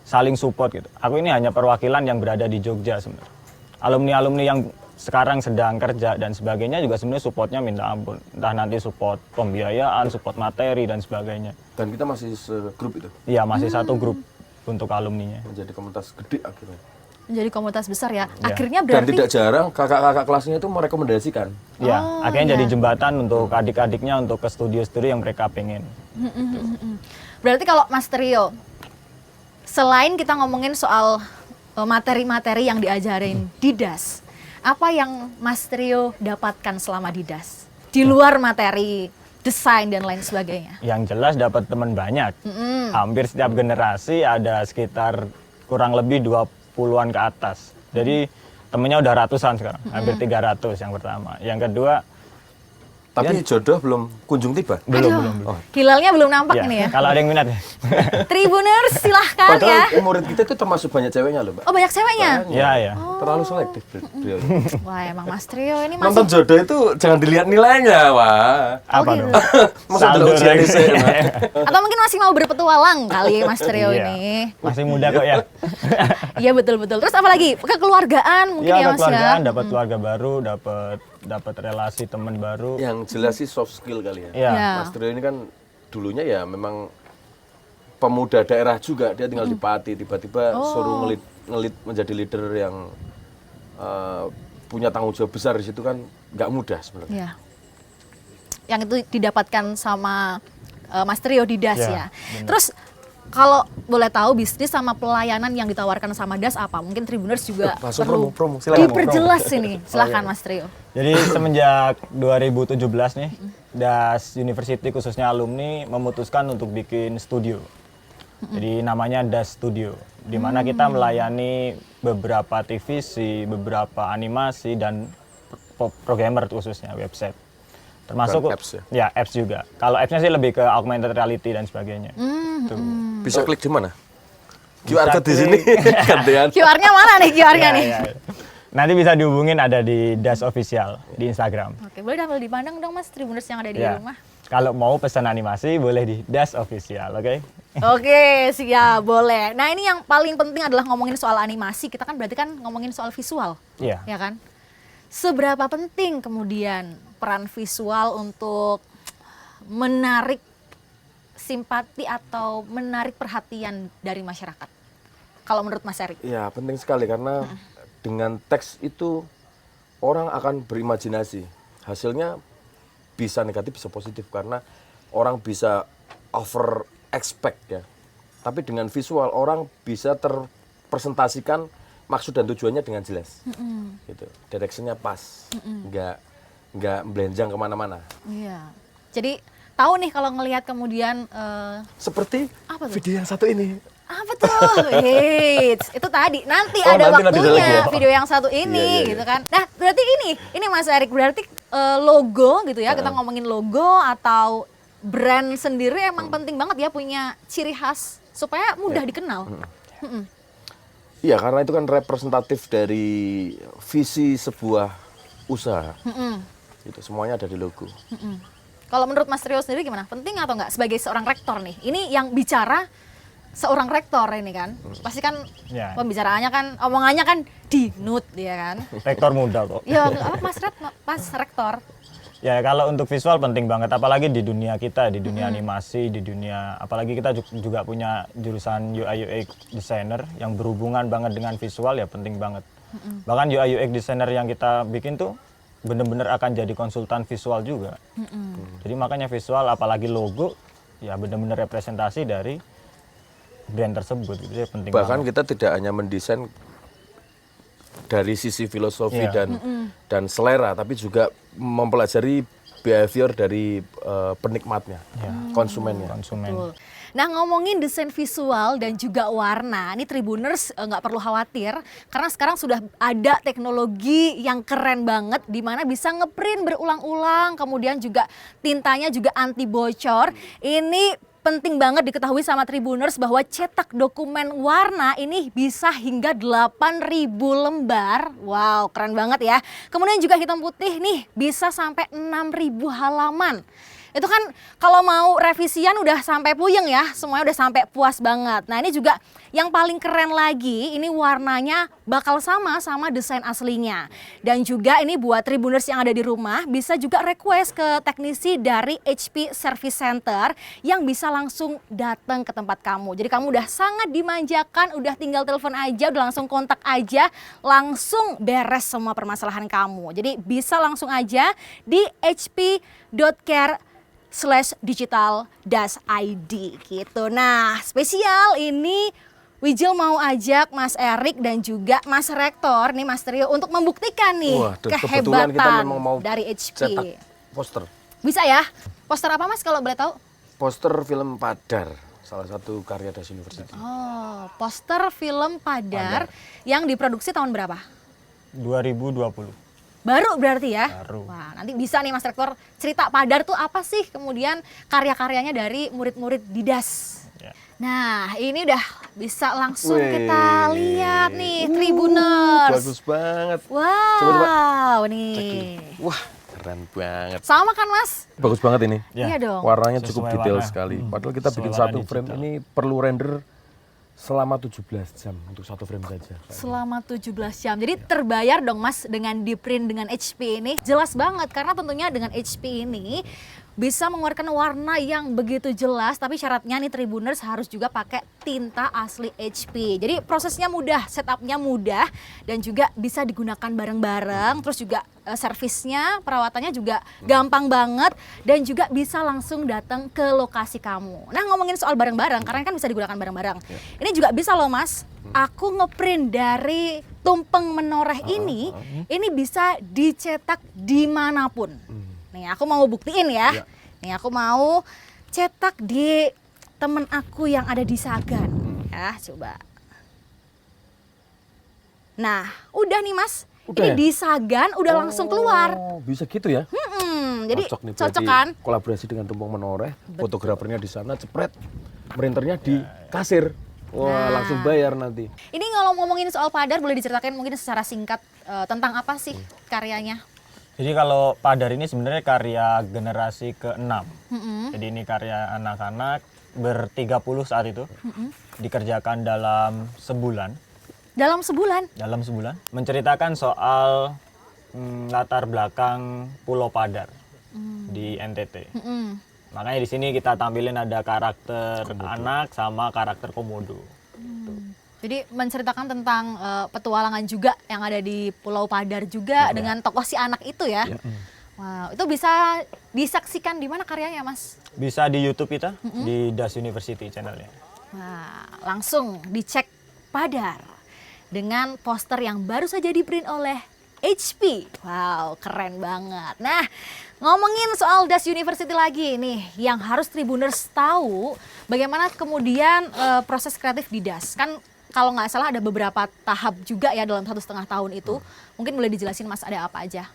S3: saling support gitu. Aku ini hanya perwakilan yang berada di Jogja sebenarnya. Alumni-alumni yang sekarang sedang kerja dan sebagainya juga sebenarnya supportnya minta ampun. Entah nanti support pembiayaan, support materi dan sebagainya.
S2: Dan kita masih segrup itu.
S3: Iya masih satu grup untuk alumninya.
S2: Menjadi komunitas gede akhirnya.
S1: Menjadi komunitas besar ya.
S3: Ya.
S1: Akhirnya
S2: Dan
S1: berarti
S2: tidak jarang kakak-kakak kelasnya itu merekomendasikan.
S3: Ya, akhirnya jadi
S1: iya.
S3: jembatan untuk adik-adiknya untuk ke studio-studio yang mereka pengen.
S1: Berarti kalau Mas Trio, selain kita ngomongin soal materi-materi yang diajarin di DAS, apa yang Mas Trio dapatkan selama di DAS? Di luar materi desain dan lain sebagainya?
S3: Yang jelas dapat teman banyak. Hampir setiap generasi ada sekitar kurang lebih 20-an ke atas. Jadi temennya udah ratusan sekarang, hampir 300 yang pertama. Yang kedua,
S2: Tapi jodoh belum kunjung tiba.
S3: belum.
S2: Oh.
S1: Hilalnya belum nampak
S3: Ya,
S1: ini ya.
S3: kalau ada yang minat ya.
S1: Tribuners silahkan ya.
S2: Padahal murid kita itu termasuk banyak ceweknya loh, Mbak.
S1: Oh banyak ceweknya?
S3: Ya.
S2: Terlalu selektif beliau.
S1: Wah emang Mas Trio ini masih
S2: Nonton jodoh itu jangan dilihat nilainya, Wah.
S3: Apa
S1: gitu.
S3: dong?
S2: Masa
S3: Saldo
S2: dulu ujian
S3: lagi.
S2: sih.
S1: Atau mungkin masih mau berpetualang kali Mas Trio
S3: Iya.
S1: ini.
S3: Masih muda kok ya.
S1: Iya betul-betul. Terus apa lagi? Kekeluargaan mungkin ya Mas ya?
S3: kekeluargaan, dapat keluarga baru, dapat relasi teman baru.
S2: Yang jelas sih soft skill kali ya.
S3: Iya.
S1: Ya.
S2: Mas Trio ini kan dulunya ya memang pemuda daerah juga, dia tinggal di Pati, tiba-tiba suruh ngelit menjadi leader yang punya tanggung jawab besar di situ kan nggak mudah sebenarnya.
S1: Iya. Yang itu didapatkan sama Mas Trio di DAS
S3: Ya,
S1: ya.
S3: benar.
S1: Terus kalau boleh tahu bisnis sama pelayanan yang ditawarkan sama DAS apa? Mungkin Tribuners juga
S2: Langsung
S1: perlu
S2: promo, silakan.
S1: diperjelas ini. Silahkan Mas Trio.
S3: Jadi semenjak 2017 nih, DAS University khususnya alumni memutuskan untuk bikin studio. Jadi namanya DAS Studio, di mana kita melayani beberapa TVC, beberapa animasi dan programmer khususnya website. Termasuk
S2: Bukan apps ya?
S3: apps juga. Kalau appsnya sih lebih ke augmented reality dan sebagainya. Tuh.
S2: Bisa klik di mana?
S3: Bisa
S2: QR code di
S3: klik.
S2: sini. Gantian.
S1: QR-nya mana nih QR-nya nih?
S3: Ya. Nanti bisa dihubungin ada di DAS Official di Instagram.
S1: Oke, boleh tampil dipandang dong Mas Tribuners yang ada di
S3: Ya.
S1: rumah.
S3: Kalau mau pesan animasi boleh di DAS Official, oke?
S1: Oke, siap, boleh. Nah, ini yang paling penting adalah ngomongin soal animasi. Kita kan berarti kan ngomongin soal visual,
S3: Iya.
S1: ya kan? Seberapa penting kemudian peran visual untuk menarik simpati atau menarik perhatian dari masyarakat? Kalau menurut Mas Erik?
S2: Ya, penting sekali karena dengan teks itu orang akan berimajinasi. Hasilnya bisa negatif, bisa positif karena orang bisa over expect ya. Tapi dengan visual orang bisa terpresentasikan maksud dan tujuannya dengan jelas. Gitu. Directionnya pas, nggak melenjang kemana-mana.
S1: Iya. Jadi tahu nih kalau ngelihat kemudian
S2: Seperti
S1: Apa tuh?
S2: video yang satu ini.
S1: apa tuh? Hits. Itu tadi. Nanti
S2: Oh,
S1: ada
S2: nanti ada
S1: waktunya
S2: lagi ya?
S1: video yang satu ini
S2: Iya, iya,
S1: gitu kan. Nah, berarti ini Mas Erik berarti logo gitu ya. Kita ngomongin logo atau brand sendiri emang penting banget ya punya ciri khas supaya mudah dikenal.
S2: Iya, karena itu kan representatif dari visi sebuah usaha. Gitu, semuanya ada di logo.
S1: Kalau menurut Mas Trio sendiri gimana? Penting atau enggak sebagai seorang rektor nih? Ini yang bicara seorang rektor ini kan. Pasti kan
S3: Ya.
S1: pembicaraannya kan omongannya kan dinut ya kan.
S3: Rektor muda kok.
S1: Ya apa Mas Rektor?
S3: Ya kalau untuk visual penting banget, apalagi di dunia kita, di dunia animasi, di dunia, apalagi kita juga punya jurusan UI UX designer yang berhubungan banget dengan visual ya penting banget. Bahkan UI UX designer yang kita bikin tuh bener-bener akan jadi konsultan visual juga. Jadi makanya visual apalagi logo ya bener-bener representasi dari brand tersebut, itu ya penting
S2: Bahkan
S3: banget.
S2: kita tidak hanya mendesain dari sisi filosofi
S3: Iya.
S2: dan selera, tapi juga mempelajari behavior dari penikmatnya, konsumennya.
S3: Konsumen.
S1: Betul. Nah ngomongin desain visual dan juga warna, ini Tribuners nggak perlu khawatir karena sekarang sudah ada teknologi yang keren banget di mana bisa ngeprint berulang-ulang, kemudian juga tintanya juga anti bocor. Ini penting banget diketahui sama Tribuners bahwa cetak dokumen warna ini bisa hingga 8.000 lembar. Wow, keren banget ya. Kemudian juga hitam putih nih bisa sampai 6.000 halaman. Itu kan kalau mau revisian udah sampai puyeng ya, semuanya udah sampai puas banget. Nah ini juga yang paling keren lagi, ini warnanya bakal sama desain aslinya. Dan juga ini buat Tribuners yang ada di rumah, bisa juga request ke teknisi dari HP Service Center yang bisa langsung datang ke tempat kamu. Jadi kamu udah sangat dimanjakan, udah tinggal telepon aja, udah langsung kontak aja, langsung beres semua permasalahan kamu. Jadi bisa langsung aja di hp.care/digital-id gitu. Nah, spesial ini Wijil mau ajak Mas Erik dan juga Mas Rektor nih Mas Trio untuk membuktikan nih
S2: Wah, kebetulan kita
S1: kehebatan
S2: memang mau
S1: dari HP.
S2: cetak poster.
S1: Bisa ya? Poster apa Mas kalau boleh tahu?
S2: Poster film Padar, salah satu karya Das University.
S1: Oh, poster film Padar yang diproduksi tahun berapa?
S3: 2020.
S1: Baru berarti ya?
S3: Baru.
S1: Wah, nanti bisa nih Mas Rektor cerita Padar tuh apa sih? Kemudian karya-karyanya dari murid-murid di DAS.
S3: Ya.
S1: Nah, ini udah bisa langsung
S2: Wih.
S1: kita lihat nih Tribuners.
S2: Bagus banget.
S1: Wow,
S2: Coba.
S1: nih.
S2: Wah, keren banget.
S1: Sama kan Mas?
S2: Bagus banget ini.
S3: Ya.
S1: Iya dong.
S2: Warnanya
S3: Sesuai
S2: cukup detail
S3: warna.
S2: sekali. Padahal kita
S3: Sesuai
S2: bikin
S3: warna
S2: satu frame
S3: digital.
S2: ini perlu render selama 17 jam untuk satu frame saja.
S1: Selama 17 jam. Jadi terbayar dong Mas dengan di print dengan HP ini. Jelas banget karena tentunya dengan HP ini bisa mengeluarkan warna yang begitu jelas, tapi syaratnya nih Tribuners harus juga pakai tinta asli HP. Jadi prosesnya mudah, setupnya mudah, dan juga bisa digunakan bareng-bareng. Terus juga servisnya, perawatannya juga gampang banget, dan juga bisa langsung datang ke lokasi kamu. Nah ngomongin soal bareng-bareng, karena kan bisa digunakan bareng-bareng. Ini juga bisa loh Mas, aku ngeprint dari tumpeng menoreh ini bisa dicetak dimanapun. Nih aku mau buktiin ya. Nih aku mau cetak di temen aku yang ada di Sagan. Ya coba. Nah udah nih Mas.
S2: Udah
S1: ini
S2: ya?
S1: di Sagan udah langsung keluar.
S2: Oh, bisa gitu ya?
S1: Jadi
S2: Cocok nih,
S1: cocok
S2: berarti
S1: kan?
S2: kolaborasi dengan Tumpeng Menoreh, fotografernya di sana, cepret, printernya di kasir. Wah,
S1: Nah.
S2: langsung bayar nanti.
S1: Ini kalau ngomongin soal Padar boleh diceritakan mungkin secara singkat tentang apa sih karyanya?
S3: Jadi kalau Padar ini sebenarnya karya generasi ke-6. Jadi ini karya anak-anak ber-30 saat itu. Dikerjakan dalam sebulan.
S1: Dalam sebulan?
S3: Dalam sebulan. Menceritakan soal latar belakang Pulau Padar di NTT. Makanya di sini kita tampilin ada karakter anak sama karakter komodo.
S1: Jadi menceritakan tentang petualangan juga yang ada di Pulau Padar juga dengan tokoh si anak itu ya. Wow, itu bisa disaksikan di mana karyanya Mas?
S3: Bisa di YouTube kita, di Das University channelnya.
S1: Nah, langsung dicek Padar dengan poster yang baru saja di-print oleh HP. Wow, keren banget. Nah, ngomongin soal Das University lagi nih, yang harus Tribuners tahu bagaimana kemudian proses kreatif di Das. Kan kalau nggak salah ada beberapa tahap juga ya dalam 1,5 tahun itu. Mungkin boleh dijelasin Mas ada apa aja?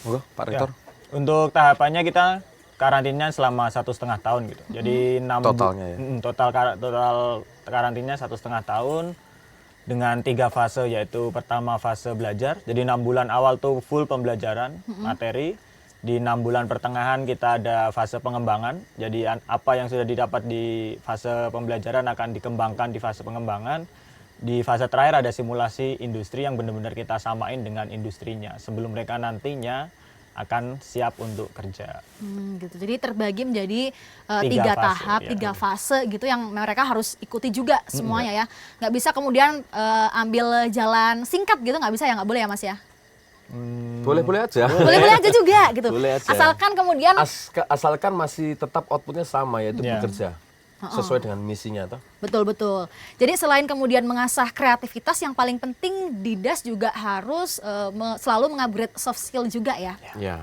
S2: Monggo, Pak
S3: Ya.
S2: Rektor.
S3: Untuk tahapannya kita karantina selama 1,5 tahun gitu. Jadi
S2: Totalnya ya?
S3: Total karantina 1,5 tahun dengan 3 fase, yaitu pertama fase belajar. Jadi 6 bulan awal tuh full pembelajaran materi. Di 6 bulan pertengahan kita ada fase pengembangan. Jadi apa yang sudah didapat di fase pembelajaran akan dikembangkan di fase pengembangan. Di fase terakhir ada simulasi industri yang benar-benar kita samain dengan industrinya sebelum mereka nantinya akan siap untuk kerja.
S1: Gitu. Jadi terbagi menjadi 3
S3: Tiga fase,
S1: tahap,
S3: ya.
S1: 3 fase gitu yang mereka harus ikuti juga semuanya ya. Nggak bisa kemudian ambil jalan singkat gitu, nggak bisa ya, nggak boleh ya Mas ya?
S2: Boleh-boleh aja.
S1: Boleh-boleh aja juga gitu.
S2: Boleh aja.
S1: Asalkan kemudian
S2: Asalkan masih tetap outputnya sama, yaitu
S3: Ya.
S2: bekerja sesuai dengan misinya toh.
S1: betul. Jadi selain kemudian mengasah kreativitas, yang paling penting di DAS juga harus selalu mengupgrade soft skill juga ya.
S2: Ya.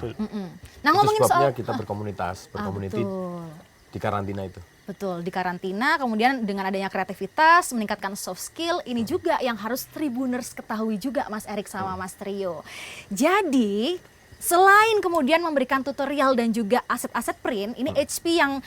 S1: Nah
S2: Itu
S1: ngomongin
S2: sebabnya
S1: soal
S2: kita berkomunitas, berkomuniti
S1: betul.
S2: di karantina itu.
S1: Betul, di karantina, kemudian dengan adanya kreativitas, meningkatkan soft skill, ini juga yang harus Tribuners ketahui juga Mas Erik sama Mas Trio. Jadi, selain kemudian memberikan tutorial dan juga aset-aset print, ini HP yang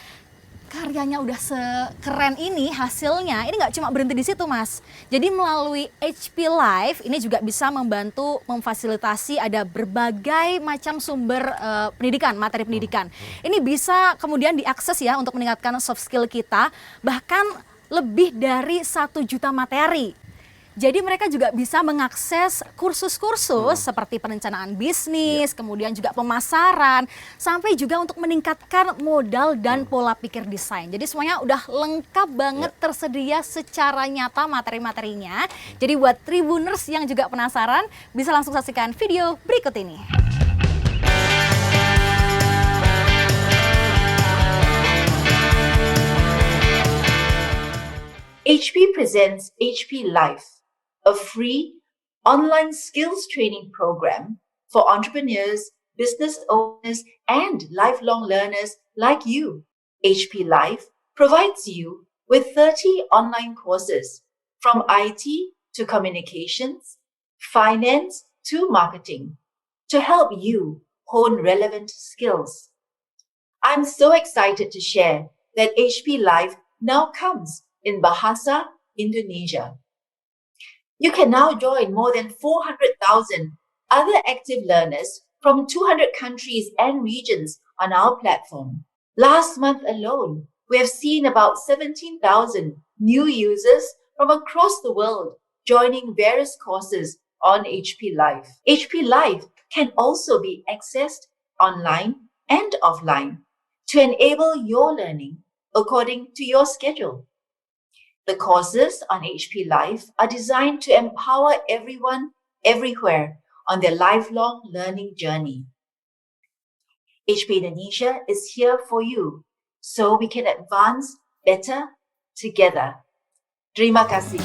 S1: karyanya udah sekeren ini hasilnya, ini nggak cuma berhenti di situ Mas. Jadi melalui HP Live ini juga bisa membantu memfasilitasi ada berbagai macam sumber pendidikan, materi pendidikan. Ini bisa kemudian diakses ya untuk meningkatkan soft skill kita, bahkan lebih dari 1 juta materi. Jadi mereka juga bisa mengakses kursus-kursus seperti perencanaan bisnis, kemudian juga pemasaran, sampai juga untuk meningkatkan modal dan pola pikir desain. Jadi semuanya udah lengkap banget tersedia secara nyata materi-materinya. Jadi buat Tribuners yang juga penasaran, bisa langsung saksikan video berikut ini.
S4: HP presents HP Life, a free online skills training program for entrepreneurs, business owners, and lifelong learners like you. HP Life provides you with 30 online courses from IT to communications, finance to marketing to help you hone relevant skills. I'm so excited to share that HP Live now comes in Bahasa Indonesia. You can now join more than 400,000 other active learners from 200 countries and regions on our platform. Last month alone, we have seen about 17,000 new users from across the world joining various courses on HP Live. HP Live can also be accessed online and offline to enable your learning according to your schedule. The courses on HP Live are designed to empower everyone, everywhere on their lifelong learning journey. HP Indonesia is here for you, so we can advance better together. Terima kasih.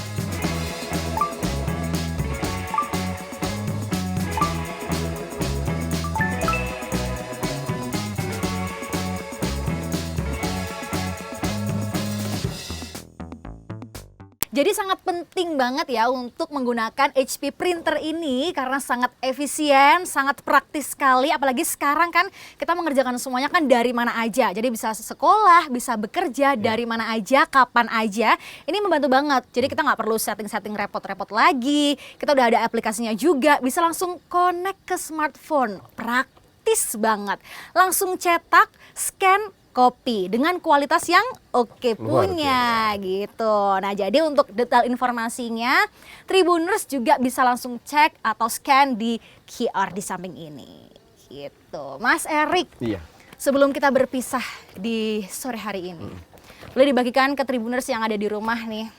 S1: Jadi sangat penting banget ya untuk menggunakan HP printer ini karena sangat efisien, sangat praktis sekali. Apalagi sekarang kan kita mengerjakan semuanya kan dari mana aja. Jadi bisa sekolah, bisa bekerja dari mana aja, kapan aja. Ini membantu banget. Jadi kita nggak perlu setting-setting repot-repot lagi. Kita udah ada aplikasinya juga, bisa langsung connect ke smartphone. Praktis banget. Langsung cetak, scan, copy dengan kualitas yang oke punya gitu. Nah, jadi untuk detail informasinya Tribuners juga bisa langsung cek atau scan di QR di samping ini gitu. Mas Erik,
S2: Iya.
S1: sebelum kita berpisah di sore hari ini, boleh dibagikan ke Tribuners yang ada di rumah nih,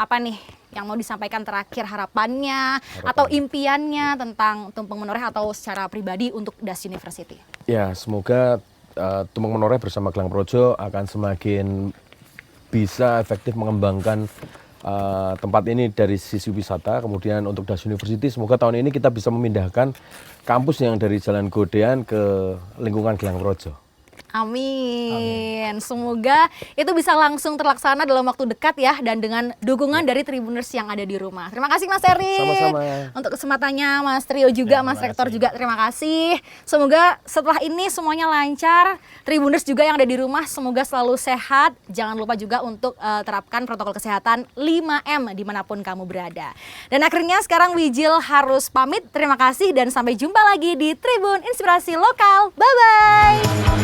S1: apa nih yang mau disampaikan terakhir harapannya atau impiannya tentang Tumpeng Menoreh atau secara pribadi untuk Das University?
S2: Ya, semoga Tumpeng Menoreh bersama Gelang Projo akan semakin bisa efektif mengembangkan tempat ini dari sisi wisata. Kemudian untuk Das University, semoga tahun ini kita bisa memindahkan kampus yang dari Jalan Godean ke lingkungan Gelang Projo.
S1: Amin. Semoga itu bisa langsung terlaksana dalam waktu dekat ya, dan dengan dukungan dari Tribuners yang ada di rumah. Terima kasih Mas Erik.
S2: Sama-sama.
S1: Untuk kesempatannya Mas Trio juga, Mas Rektor juga terima kasih. Semoga setelah ini semuanya lancar. Tribuners juga yang ada di rumah semoga selalu sehat. Jangan lupa juga untuk terapkan protokol kesehatan 5M dimanapun kamu berada. Dan akhirnya sekarang Wijil harus pamit. Terima kasih dan sampai jumpa lagi di Tribun Inspirasi Lokal. Bye-bye.